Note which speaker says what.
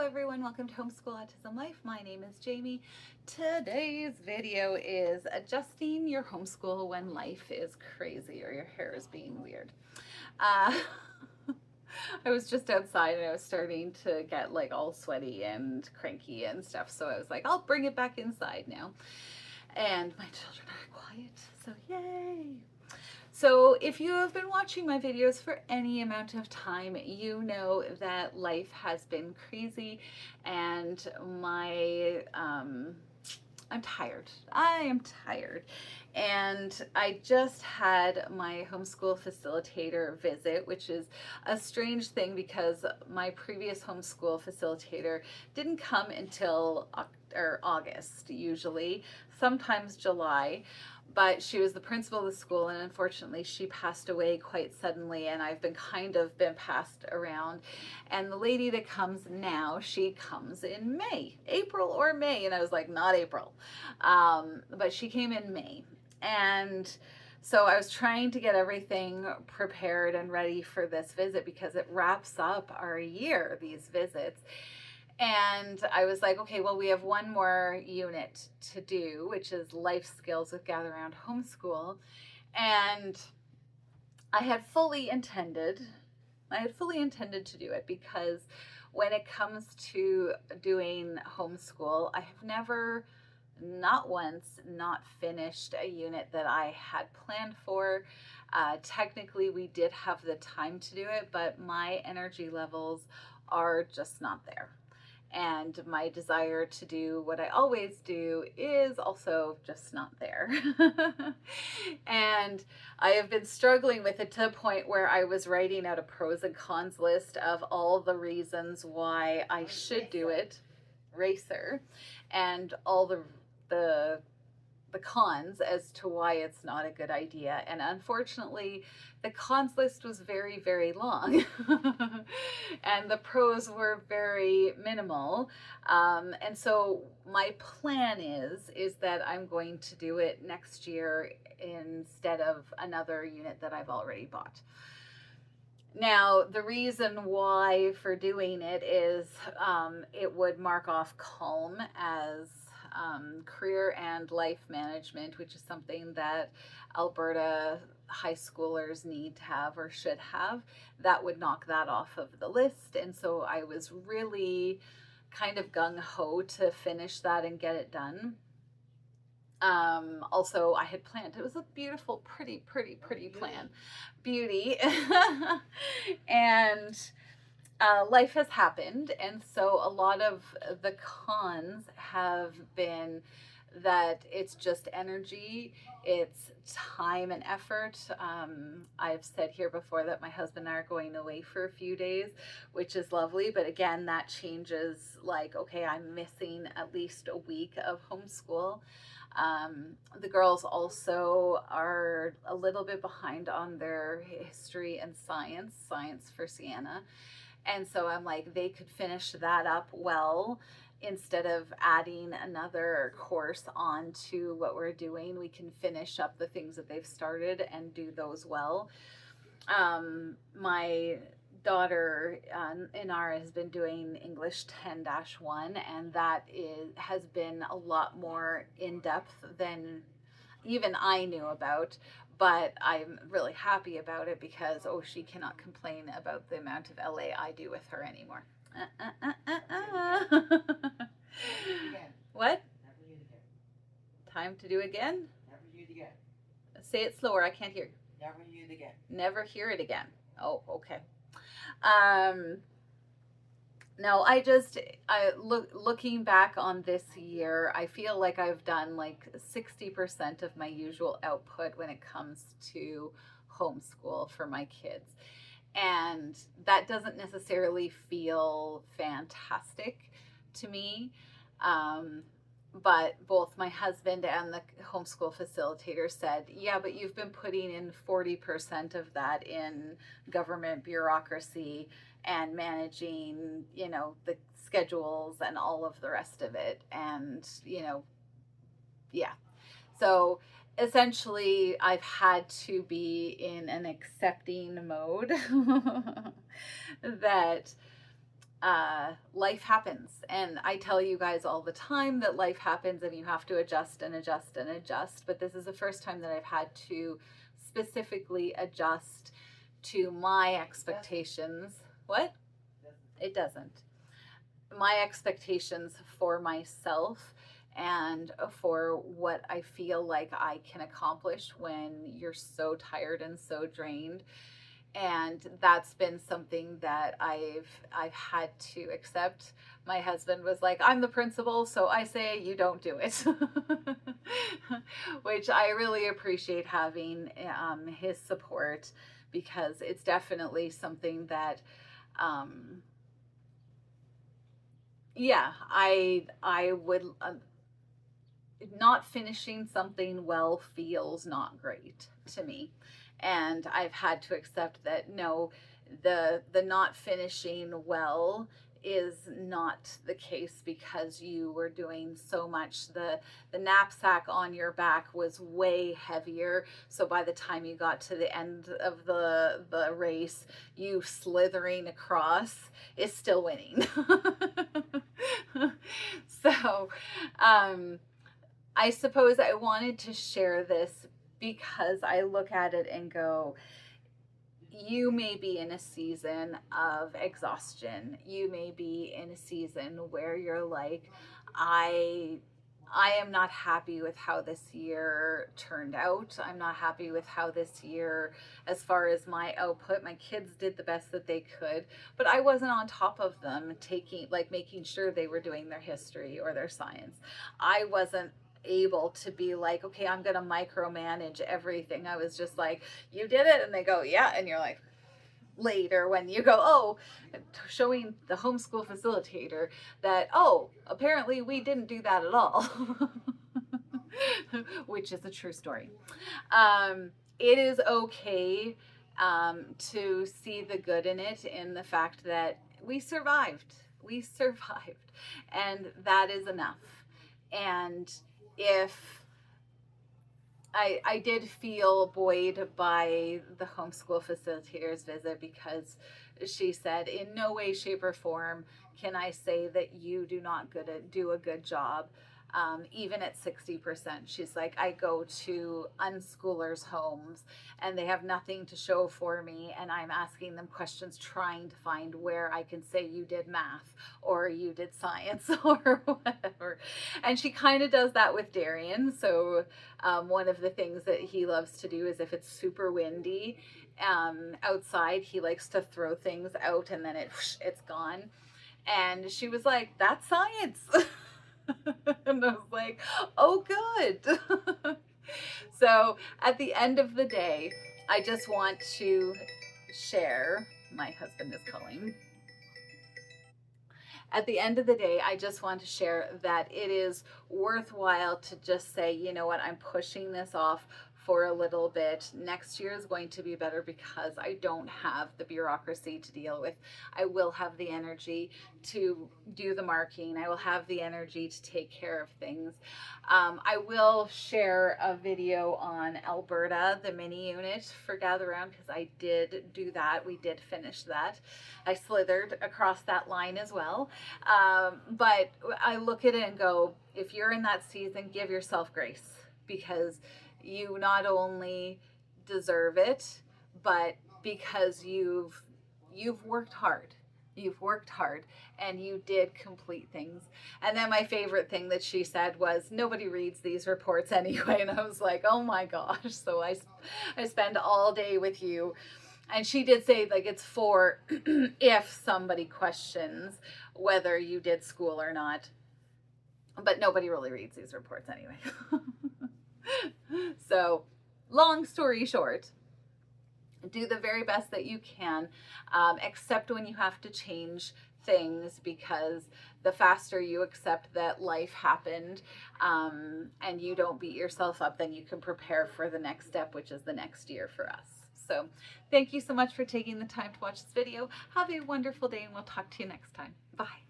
Speaker 1: everyone, welcome to Homeschool Autism Life. My name is Jayme. Today's video is adjusting your homeschool when life is crazy or your hair is being weird. Uh, I was just outside and I was starting to get like all sweaty and cranky and stuff, so I was like, I'll bring it back inside now. And my children are quiet, so yay! So if you have been watching my videos for any amount of time, you know that life has been crazy and I'm tired. I am tired. And I just had my homeschool facilitator visit, which is a strange thing because my previous homeschool facilitator didn't come until August, usually, sometimes July. But she was the principal of the school, and unfortunately she passed away quite suddenly, and I've been passed around. And the lady that comes now, she comes in May, April or May, and I was like, not April. But she came in May. And so I was trying to get everything prepared and ready for this visit because it wraps up our year, these visits. And I was like, okay, well, we have one more unit to do, which is life skills with Gather Around Homeschool. And I had fully intended to do it because when it comes to doing homeschool, I have never, not once, not finished a unit that I had planned for. Technically, we did have the time to do it, but my energy levels are just not there. And my desire to do what I always do is also just not there. And I have been struggling with it to a point where I was writing out a pros and cons list of all the reasons why I should do it, racer, and all the cons as to why it's not a good idea. And unfortunately, the cons list was very, very long and the pros were very minimal. And so my plan is that I'm going to do it next year instead of another unit that I've already bought. Now, the reason why for doing it is it would mark off CALM as career and life management, which is something that Alberta high schoolers need to have or should have. That would knock that off of the list. And so I was really kind of gung-ho to finish that and get it done. Also, I had planned, it was a beautiful, pretty plan. Beauty. And life has happened, and so a lot of the cons have been that it's just energy, it's time and effort. I've said here before that my husband and I are going away for a few days, which is lovely, but again, that changes, like, okay, I'm missing at least a week of homeschool. The girls also are a little bit behind on their history and science for Sienna. And so I'm like, they could finish that up well instead of adding another course on to what we're doing. We can finish up the things that they've started and do those well. My daughter Inara has been doing English 10-1, and that has been a lot more in-depth than even I knew about, but I'm really happy about it because, oh, she cannot complain about the amount of LA I do with her anymore. What? Time to do again?
Speaker 2: Never hear it again.
Speaker 1: Say it slower, I can't hear.
Speaker 2: Never hear it again.
Speaker 1: Never hear it again. Oh, okay. No, looking back on this year, I feel like I've done like 60% of my usual output when it comes to homeschool for my kids. And that doesn't necessarily feel fantastic to me. But both my husband and the homeschool facilitator said, yeah, but you've been putting in 40% of that in government bureaucracy and managing, the schedules and all of the rest of it. And, yeah. So essentially, I've had to be in an accepting mode that life happens. And I tell you guys all the time that life happens and you have to adjust and adjust and adjust. But this is the first time that I've had to specifically adjust to my expectations. What? It doesn't. My expectations for myself and for what I feel like I can accomplish when you're so tired and so drained. And that's been something that I've had to accept. My husband was like, I'm the principal, so I say you don't do it. Which I really appreciate having his support, because it's definitely something that yeah, I would not finishing something well feels not great to me. And I've had to accept that no, the not finishing well is not the case because you were doing so much. The knapsack on your back was way heavier, so by the time you got to the end of the race, you slithering across is still winning. So I suppose I wanted to share this because I look at it and go, you may be in a season of exhaustion. You may be in a season where you're like, I I am not happy with how this year turned out. I'm not happy with how this year, as far as my output, my kids did the best that they could, but I wasn't on top of them making sure they were doing their history or their science. I wasn't able to be like, okay, I'm going to micromanage everything. I was just like, you did it. And they go, yeah. And you're like, later when you go, oh, showing the homeschool facilitator that, oh, apparently we didn't do that at all. Which is a true story. It is okay to see the good in it, in the fact that we survived. We survived. And that is enough. And if I did feel buoyed by the homeschool facilitator's visit, because she said, in no way, shape, or form can I say that you do not do a good job. Even at 60%, she's like, I go to unschoolers' homes and they have nothing to show for me, and I'm asking them questions trying to find where I can say you did math or you did science or whatever. And she kind of does that with Darian. So one of the things that he loves to do is, if it's super windy outside, he likes to throw things out and then it's gone. And she was like, that's science. And I was like, oh, good. So at the end of the day, I just want to share, my husband is calling. At the end of the day, I just want to share that it is worthwhile to just say, you know what, I'm pushing this off for a little bit. Next year is going to be better because I don't have the bureaucracy to deal with. I will have the energy to do the marking. I will have the energy to take care of things. I will share a video on Alberta, the mini unit for Gather Round, because I did do that. We did finish that. I slithered across that line as well. But I look at it and go, if you're in that season, give yourself grace, because you not only deserve it, but because you've worked hard. You've worked hard and you did complete things. And then my favorite thing that she said was, nobody reads these reports anyway. And I was like, oh my gosh. So I spend all day with you. And she did say, like, it's for if somebody questions whether you did school or not. But nobody really reads these reports anyway. So, long story short, do the very best that you can, except when you have to change things, because the faster you accept that life happened, and you don't beat yourself up, then you can prepare for the next step, which is the next year for us. So thank you so much for taking the time to watch this video. Have a wonderful day, and we'll talk to you next time. Bye.